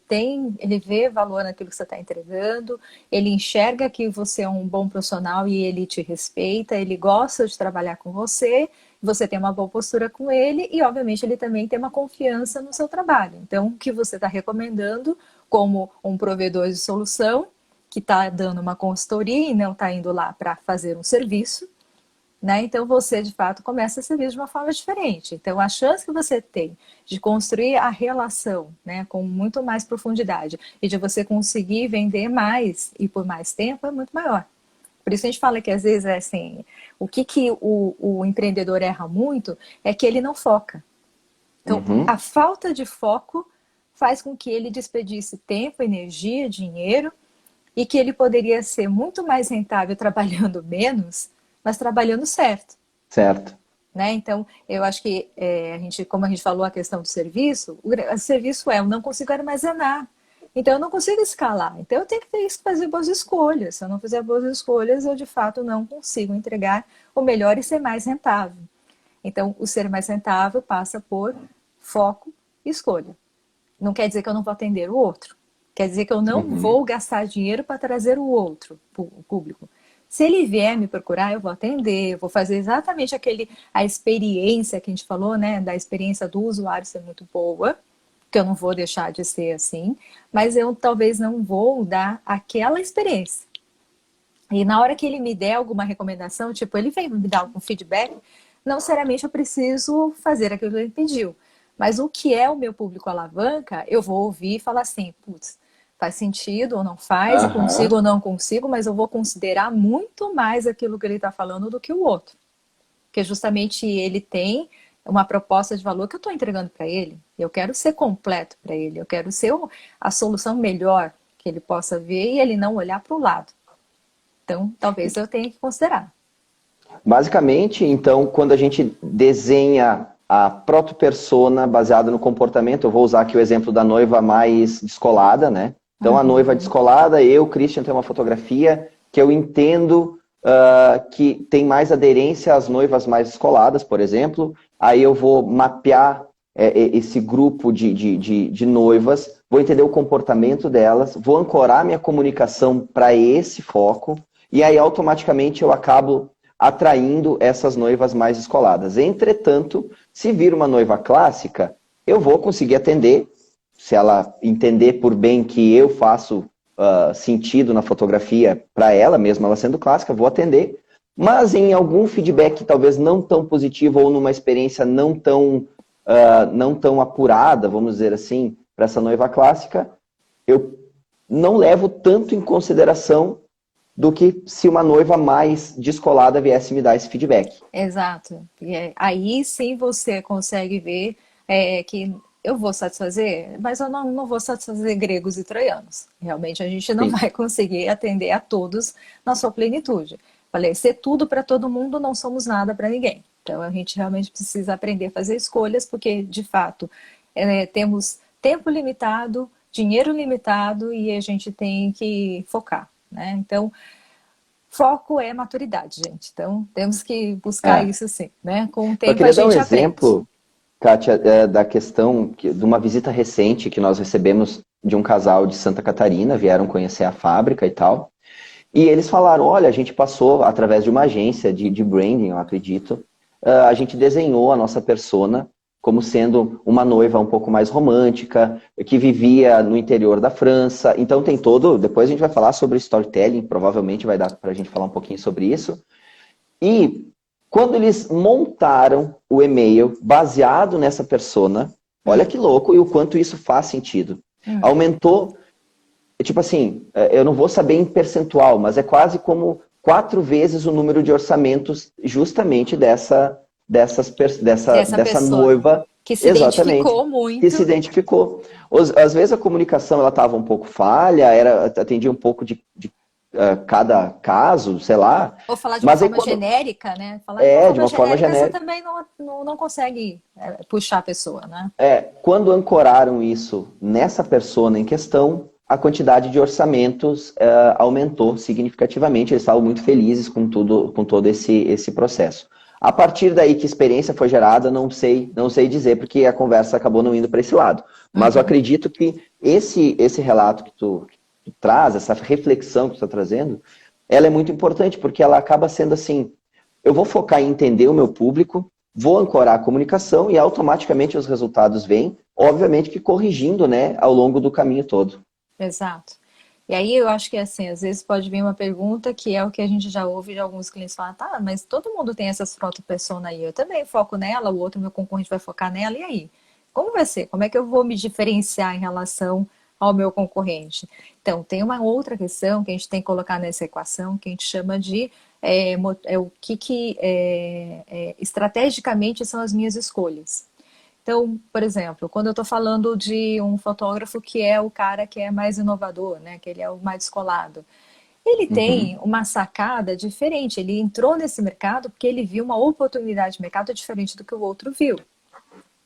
ele vê valor naquilo que você está entregando, ele enxerga que você é um bom profissional e ele te respeita, ele gosta de trabalhar com você, você tem uma boa postura com ele e, obviamente, ele também tem uma confiança no seu trabalho. Então, o que você está recomendando como um provedor de solução, que está dando uma consultoria e não está indo lá para fazer um serviço, né? Então você de fato começa a servir de uma forma diferente. Então a chance que você tem de construir a relação, né, com muito mais profundidade e de você conseguir vender mais e por mais tempo é muito maior. Por isso a gente fala que às vezes é assim, o que o empreendedor erra muito é que ele não foca. Então a falta de foco faz com que ele desperdice tempo, energia, dinheiro e que ele poderia ser muito mais rentável trabalhando menos, mas trabalhando certo. Certo. Né? Então, eu acho que, como a gente falou a questão do serviço, o serviço eu não consigo armazenar. Então, eu não consigo escalar. Então, eu tenho que fazer boas escolhas. Se eu não fizer boas escolhas, eu, de fato, não consigo entregar o melhor e ser mais rentável. Então, o ser mais rentável passa por foco e escolha. Não quer dizer que eu não vou atender o outro. Quer dizer que eu não vou gastar dinheiro para trazer o outro, o público. Se ele vier me procurar, eu vou atender, eu vou fazer exatamente a experiência que a gente falou, né? Da experiência do usuário ser muito boa, que eu não vou deixar de ser assim, mas eu talvez não vou dar aquela experiência. E na hora que ele me der alguma recomendação, tipo, ele vem me dar algum feedback, não seriamente eu preciso fazer aquilo que ele pediu. Mas o que é o meu público alavanca, eu vou ouvir e falar assim, putz, faz sentido ou não faz, consigo ou não consigo, mas eu vou considerar muito mais aquilo que ele está falando do que o outro. Porque justamente ele tem uma proposta de valor que eu estou entregando para ele. Eu quero ser completo para ele, eu quero ser a solução melhor que ele possa ver e ele não olhar para o lado. Então, talvez eu tenha que considerar. Basicamente, então, quando a gente desenha a proto-persona baseada no comportamento, eu vou usar aqui o exemplo da noiva mais descolada, né? Então, a noiva descolada, Christian, tem uma fotografia que eu entendo que tem mais aderência às noivas mais descoladas, por exemplo. Aí eu vou mapear esse grupo de noivas, vou entender o comportamento delas, vou ancorar minha comunicação para esse foco, e aí automaticamente eu acabo atraindo essas noivas mais descoladas. Entretanto, se vir uma noiva clássica, eu vou conseguir atender. Se ela entender por bem que eu faço sentido na fotografia para ela, mesmo ela sendo clássica, vou atender. Mas em algum feedback talvez não tão positivo ou numa experiência não tão apurada, vamos dizer assim, para essa noiva clássica, eu não levo tanto em consideração do que se uma noiva mais descolada viesse me dar esse feedback. Exato. E aí sim você consegue ver que eu vou satisfazer, mas eu não vou satisfazer gregos e troianos. Realmente a gente não vai conseguir atender a todos na sua plenitude. Falei, ser tudo para todo mundo, não somos nada para ninguém. Então a gente realmente precisa aprender a fazer escolhas, porque de fato temos tempo limitado, dinheiro limitado e a gente tem que focar, né? Então, foco é maturidade, gente. Então temos que buscar isso sim, né? Com o tempo a gente aprende. Eu queria dar um exemplo, Kátia, da questão de uma visita recente que nós recebemos de um casal de Santa Catarina, vieram conhecer a fábrica e tal. E eles falaram, olha, a gente passou através de uma agência de branding, eu acredito, a gente desenhou a nossa persona como sendo uma noiva um pouco mais romântica, que vivia no interior da França. Então tem todo, depois a gente vai falar sobre storytelling, provavelmente vai dar para a gente falar um pouquinho sobre isso. E quando eles montaram o e-mail baseado nessa persona, olha que louco e o quanto isso faz sentido. Aumentou, tipo assim, eu não vou saber em percentual, mas é quase como 4 vezes o número de orçamentos justamente dessa Pessoa noiva, que se exatamente, identificou que se muito. identificou. Às vezes a comunicação ela estava um pouco falha, atendia um pouco de cada caso, sei lá, Ou falar de uma mas aí forma quando genérica, né? Falar de uma de forma uma forma genérica, você genérica, também não consegue puxar a pessoa, né? quando ancoraram isso nessa persona em questão, a quantidade de orçamentos aumentou significativamente. Eles estavam muito felizes com todo esse processo. A partir daí que experiência foi gerada, não sei dizer, porque a conversa acabou não indo para esse lado. Mas eu acredito que esse relato que tu traz, essa reflexão que tu está trazendo, ela é muito importante, porque ela acaba sendo assim, eu vou focar em entender o meu público, vou ancorar a comunicação e automaticamente os resultados vêm, obviamente que corrigindo, né, ao longo do caminho todo. Exato. E aí eu acho que assim, às vezes pode vir uma pergunta que é o que a gente já ouve de alguns clientes falar, tá, mas todo mundo tem essas foto persona aí, eu também foco nela, o outro meu concorrente vai focar nela, e aí? Como vai ser? Como é que eu vou me diferenciar em relação ao meu concorrente? Então, tem uma outra questão que a gente tem que colocar nessa equação que a gente chama de o que estrategicamente são as minhas escolhas. Então, por exemplo, quando eu estou falando de um fotógrafo que é o cara que é mais inovador, né, que ele é o mais descolado, ele tem uma sacada diferente. Ele entrou nesse mercado porque ele viu uma oportunidade de mercado diferente do que o outro viu.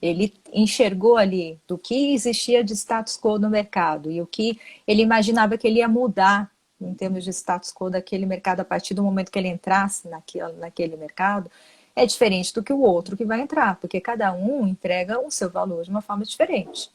Ele enxergou ali do que existia de status quo no mercado e o que ele imaginava que ele ia mudar em termos de status quo daquele mercado a partir do momento que ele entrasse naquele mercado, é diferente do que o outro que vai entrar, porque cada um entrega o seu valor de uma forma diferente.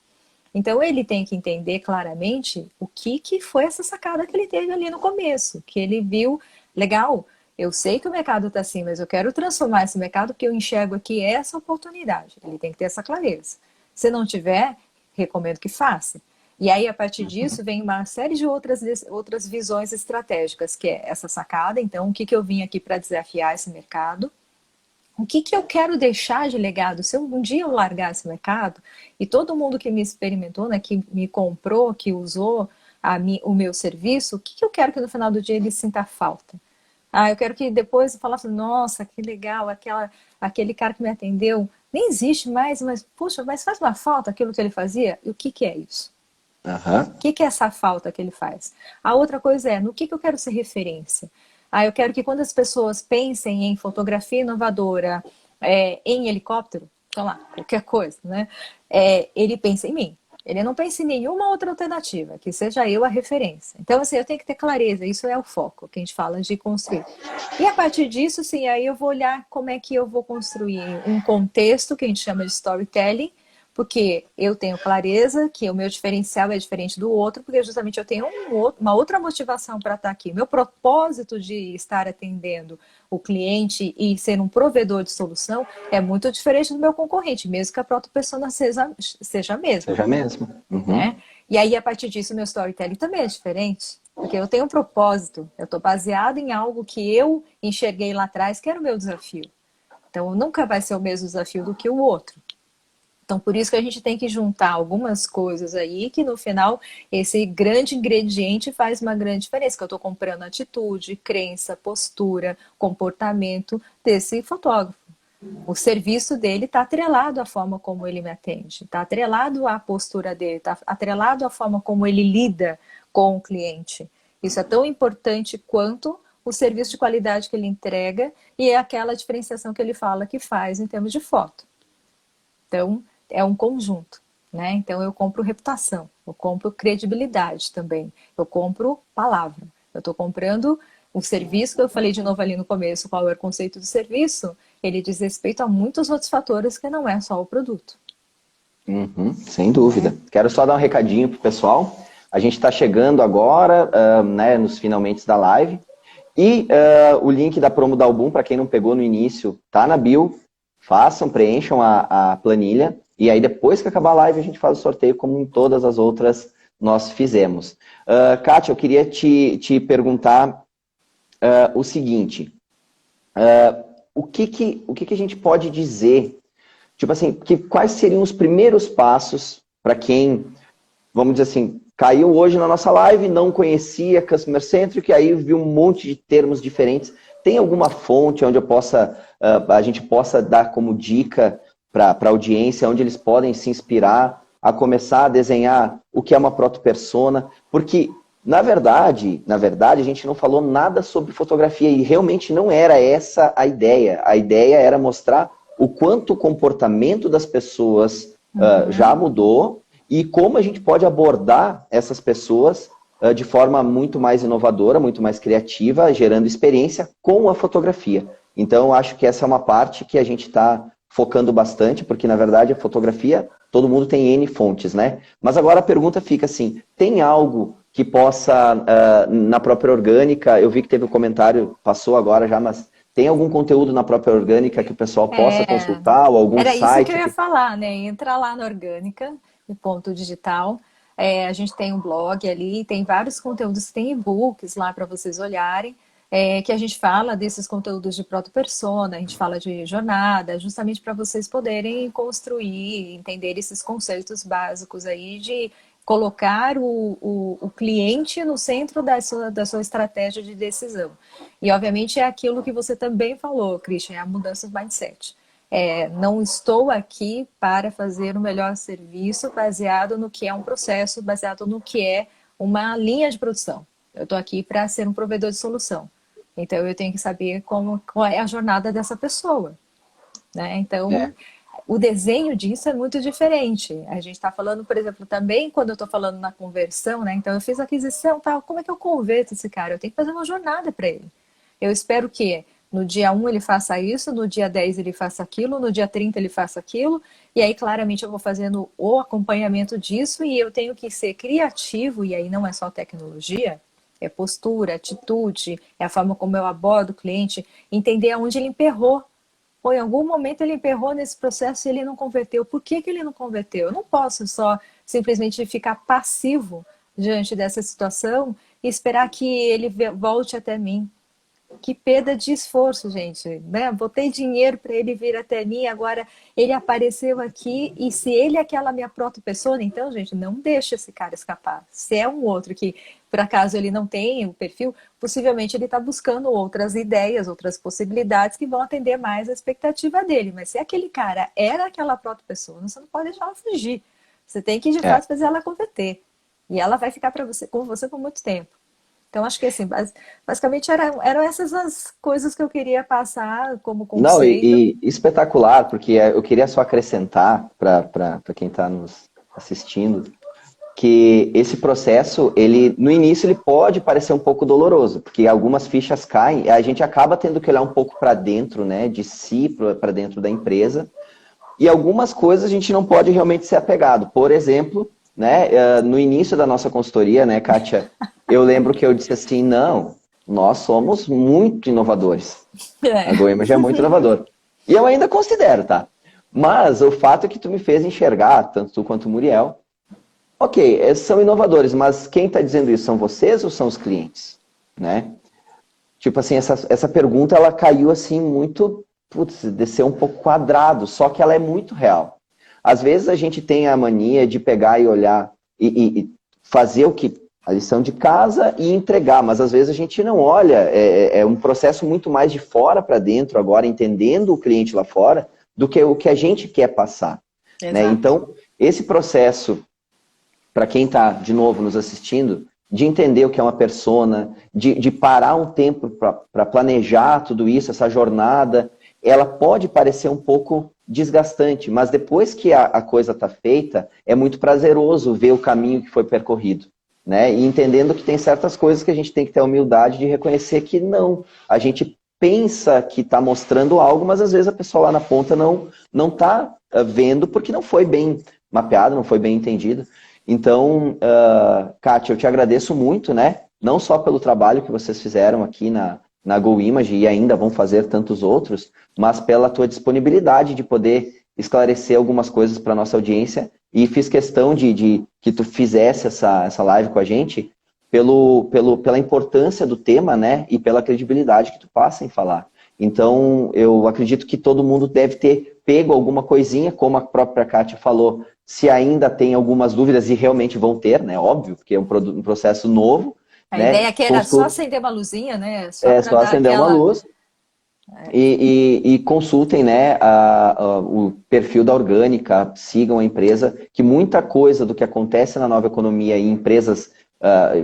Então ele tem que entender claramente o que foi essa sacada que ele teve ali no começo, que ele viu, legal, eu sei que o mercado está assim, mas eu quero transformar esse mercado porque eu enxergo aqui essa oportunidade. Ele tem que ter essa clareza. Se não tiver, recomendo que faça. E aí, a partir disso, vem uma série de outras visões estratégicas, que é essa sacada. Então, o que eu vim aqui para desafiar esse mercado? O que eu quero deixar de legado? Se um dia eu largar esse mercado e todo mundo que me experimentou, né, que me comprou, que usou o meu serviço, o que eu quero que no final do dia ele sinta falta? Ah, eu quero que depois eu falasse, nossa, que legal, aquele cara que me atendeu nem existe mais, mas, puxa, mas faz uma falta aquilo que ele fazia? E o que é isso? Aham. O que é essa falta que ele faz? A outra coisa é, no que eu quero ser referência? Ah, eu quero que quando as pessoas pensem em fotografia inovadora, em helicóptero, sei lá, qualquer coisa, né? Ele pense em mim. Ele não pense em nenhuma outra alternativa, que seja eu a referência. Então, assim, eu tenho que ter clareza, isso é o foco que a gente fala de construir. E a partir disso, sim, aí eu vou olhar como é que eu vou construir um contexto que a gente chama de storytelling, porque eu tenho clareza que o meu diferencial é diferente do outro, porque justamente eu tenho uma outra motivação para estar aqui. Meu propósito de estar atendendo o cliente e ser um provedor de solução é muito diferente do meu concorrente, mesmo que a própria pessoa seja a mesma, Seja mesmo. né? E aí, a partir disso, o meu storytelling também é diferente, porque eu tenho um propósito, eu estou baseado em algo que eu enxerguei lá atrás, que era o meu desafio. Então, nunca vai ser o mesmo desafio do que o outro. Então, por isso que a gente tem que juntar algumas coisas aí, que no final, esse grande ingrediente faz uma grande diferença, que eu estou comprando atitude, crença, postura, comportamento desse fotógrafo. O serviço dele está atrelado à forma como ele me atende, está atrelado à postura dele, está atrelado à forma como ele lida com o cliente. Isso é tão importante quanto o serviço de qualidade que ele entrega e é aquela diferenciação que ele fala que faz em termos de foto. Então, é um conjunto, né? Então, eu compro reputação, eu compro credibilidade também, eu compro palavra. Eu estou comprando um serviço que eu falei de novo ali no começo, qual é o conceito do serviço, ele diz respeito a muitos outros fatores que não é só o produto. Sem dúvida. Quero só dar um recadinho pro pessoal. A gente está chegando agora, né, nos finalmente da live. E o link da promo da Album, para quem não pegou no início, tá na bio. Façam, preencham a planilha. E aí, depois que acabar a live, a gente faz o sorteio, como em todas as outras nós fizemos. Kátia, eu queria te perguntar o seguinte. O que a gente pode dizer? Tipo assim, quais seriam os primeiros passos para quem, vamos dizer assim, caiu hoje na nossa live, não conhecia Customer Centric, e aí viu um monte de termos diferentes. Tem alguma fonte onde a gente possa dar como dica para a audiência, onde eles podem se inspirar a começar a desenhar o que é uma proto-persona? Porque, na verdade, a gente não falou nada sobre fotografia e realmente não era essa a ideia. A ideia era mostrar o quanto o comportamento das pessoas já mudou e como a gente pode abordar essas pessoas de forma muito mais inovadora, muito mais criativa, gerando experiência com a fotografia. Então, acho que essa é uma parte que a gente está focando bastante, porque, na verdade, a fotografia, todo mundo tem N fontes, né? Mas agora a pergunta fica assim, tem algo que possa, na própria orgânica, eu vi que teve um comentário, passou agora já, mas tem algum conteúdo na própria orgânica que o pessoal possa consultar, ou algum Era isso que site? eu ia falar, né? Entra lá na Orgânica, no ponto digital. A gente tem um blog ali, tem vários conteúdos, tem e-books lá para vocês olharem, que a gente fala desses conteúdos de proto-persona, a gente fala de jornada, justamente para vocês poderem construir, entender esses conceitos básicos aí de colocar o cliente no centro da sua estratégia de decisão. E, obviamente, é aquilo que você também falou, Christian, é a mudança do mindset. Não estou aqui para fazer o melhor serviço baseado no que é um processo, baseado no que é uma linha de produção. Eu estou aqui para ser um provedor de solução. Então, eu tenho que saber qual é a jornada dessa pessoa, né? Então, o desenho disso é muito diferente. A gente está falando, por exemplo, também quando eu estou falando na conversão, né? Então, eu fiz aquisição, tal, como é que eu converto esse cara? Eu tenho que fazer uma jornada para ele. Eu espero que no dia 1 ele faça isso, no dia 10 ele faça aquilo, no dia 30 ele faça aquilo, e aí claramente eu vou fazendo o acompanhamento disso e eu tenho que ser criativo, e aí não é só tecnologia, é postura, atitude, é a forma como eu abordo o cliente, entender aonde ele emperrou. Ou em algum momento ele emperrou nesse processo e ele não converteu. Por que ele não converteu? Eu não posso só simplesmente ficar passivo diante dessa situação e esperar que ele volte até mim. Que perda de esforço, gente, né? Botei dinheiro para ele vir até mim, agora ele apareceu aqui e se ele é aquela minha proto-persona, então, gente, não deixa esse cara escapar. Se é um outro que, por acaso, ele não tem o perfil, possivelmente ele está buscando outras ideias, outras possibilidades que vão atender mais a expectativa dele. Mas se aquele cara era aquela proto-persona, você não pode deixar ela fugir. Você tem que, de fato, fazer ela converter. E ela vai ficar com você por muito tempo. Então, acho que assim, basicamente eram essas as coisas que eu queria passar como conceito. Não, e espetacular, porque eu queria só acrescentar para quem está nos assistindo, que esse processo, no início, ele pode parecer um pouco doloroso, porque algumas fichas caem, e a gente acaba tendo que olhar um pouco para dentro, né, de si, para dentro da empresa, e algumas coisas a gente não pode realmente ser apegado. Por exemplo, né, no início da nossa consultoria, né, Kátia, eu lembro que eu disse assim, não, nós somos muito inovadores. A GoImage é muito inovador. E eu ainda considero, tá? Mas o fato é que tu me fez enxergar, tanto tu quanto o Muriel, ok, são inovadores, mas quem está dizendo isso? São vocês ou são os clientes? Né? Tipo assim, essa pergunta, ela caiu assim muito, desceu um pouco quadrado, só que ela é muito real. Às vezes a gente tem a mania de pegar e olhar e fazer a lição de casa e entregar, mas às vezes a gente não olha, é um processo muito mais de fora para dentro agora, entendendo o cliente lá fora, do que o que a gente quer passar. Né? Então, esse processo, para quem está, de novo, nos assistindo, de entender o que é uma persona, de parar um tempo para planejar tudo isso, essa jornada, ela pode parecer um pouco desgastante, mas depois que a coisa está feita, é muito prazeroso ver o caminho que foi percorrido. Né? E entendendo que tem certas coisas que a gente tem que ter a humildade de reconhecer que não. A gente pensa que está mostrando algo, mas às vezes a pessoa lá na ponta não está vendo porque não foi bem mapeado, não foi bem entendido. Então, Kátia, eu te agradeço muito, né? Não só pelo trabalho que vocês fizeram aqui na GoImage e ainda vão fazer tantos outros, mas pela tua disponibilidade de poder esclarecer algumas coisas para nossa audiência. E fiz questão de que tu fizesse essa live com a gente pela importância do tema, né? E pela credibilidade que tu passa em falar. Então, eu acredito que todo mundo deve ter pego alguma coisinha, como a própria Kátia falou, se ainda tem algumas dúvidas, e realmente vão ter, né? Óbvio, porque é um processo novo. A Né? ideia aqui era só acender uma luzinha, né? Só É para só dar acender uma aquela... luz e consultem, né, o perfil da Orgânica, sigam a empresa, que muita coisa do que acontece na nova economia em empresas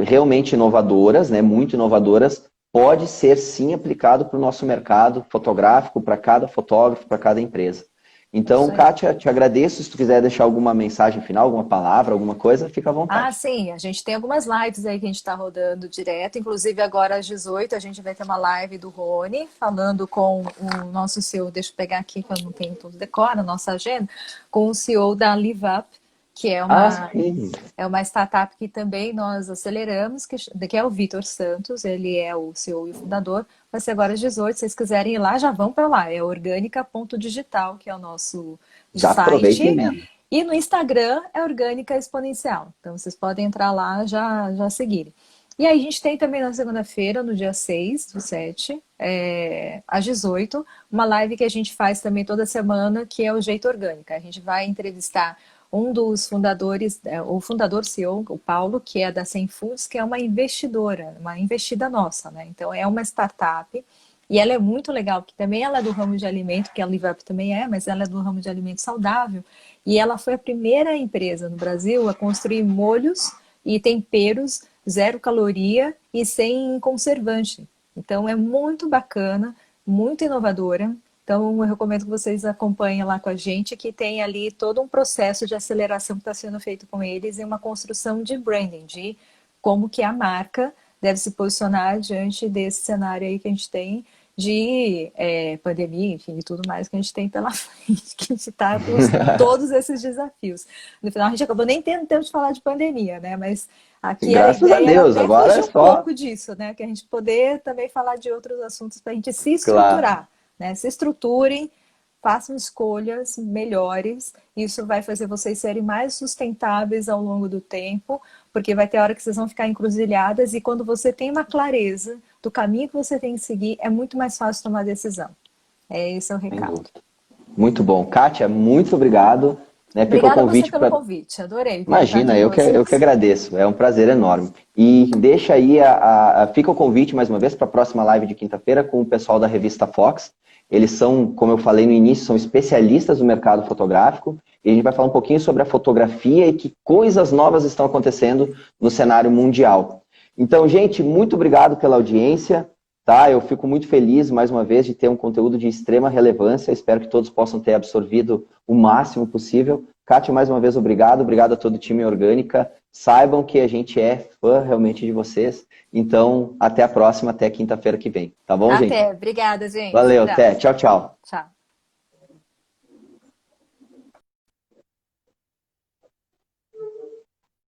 realmente inovadoras, né, muito inovadoras, pode ser sim aplicado para o nosso mercado fotográfico, para cada fotógrafo, para cada empresa. Então, Isso aí. Kátia, te agradeço. Se tu quiser deixar alguma mensagem final, alguma palavra, alguma coisa, fica à Ah, vontade. sim, a gente tem algumas lives aí que a gente está rodando direto, inclusive agora às 18 a gente vai ter uma live do Rony, falando com o nosso CEO, deixa eu pegar aqui que eu não tenho tudo decora, a nossa agenda, com o CEO da LiveUp, que Ah, sim. é uma startup que também nós aceleramos, que é o Vitor Santos, ele é o CEO e o fundador, vai ser agora às 18, se vocês quiserem ir lá, já vão para lá, é orgânica.digital, que é o nosso Já aproveita e site, emenda. e no Instagram é Orgânica Exponencial. Então vocês podem entrar lá já seguirem. E aí a gente tem também na segunda-feira, no dia 6/7, às 18, uma live que a gente faz também toda semana, que é o Jeito Orgânica. A gente vai entrevistar um dos fundadores, o fundador CEO, o Paulo, que é da 100 Foods, que é uma investidora, uma investida nossa, né? Então é uma startup e ela é muito legal, porque também ela é do ramo de alimento, que a LiveUp também é, mas ela é do ramo de alimento saudável. E ela foi a primeira empresa no Brasil a construir molhos e temperos zero caloria e sem conservante. Então é muito bacana, muito inovadora. Então eu recomendo que vocês acompanhem lá com a gente, que tem ali todo um processo de aceleração que está sendo feito com eles e uma construção de branding, de como que a marca deve se posicionar diante desse cenário aí que a gente tem de pandemia, enfim, e tudo mais que a gente tem pela frente, que a gente está com todos esses desafios. No final, a gente acabou nem tendo tempo de falar de pandemia, né? Mas aqui a Graças a ideia era Deus, até agora fugir é um só. pouco disso, né? Que a gente poder também falar de outros assuntos para a gente se Claro. estruturar, né? Se estruturem, façam escolhas melhores. Isso vai fazer vocês serem mais sustentáveis ao longo do tempo, porque vai ter hora que vocês vão ficar encruzilhadas e quando você tem uma clareza do caminho que você tem que seguir, é muito mais fácil tomar decisão. Esse é o Sem recado. dúvida. Muito bom. Kátia, muito obrigado. Né, fica o Obrigada a você convite pelo para. convite. Adorei participar Imagina, aqui com eu que vocês. agradeço. É um prazer enorme. E deixa aí, fica o convite mais uma vez para a próxima live de quinta-feira com o pessoal da revista Fox. Eles são, como eu falei no início, são especialistas no mercado fotográfico. E a gente vai falar um pouquinho sobre a fotografia e que coisas novas estão acontecendo no cenário mundial. Então, gente, muito obrigado pela audiência. Tá? Eu fico muito feliz, mais uma vez, de ter um conteúdo de extrema relevância. Espero que todos possam ter absorvido o máximo possível. Kátia, mais uma vez, obrigado. Obrigado a todo o time Orgânica. Saibam que a gente é fã realmente de vocês. Então, até a próxima, até quinta-feira que vem. Tá bom, gente? Até. Obrigada, gente. Valeu, até. Abraço. Tchau, tchau. Tchau.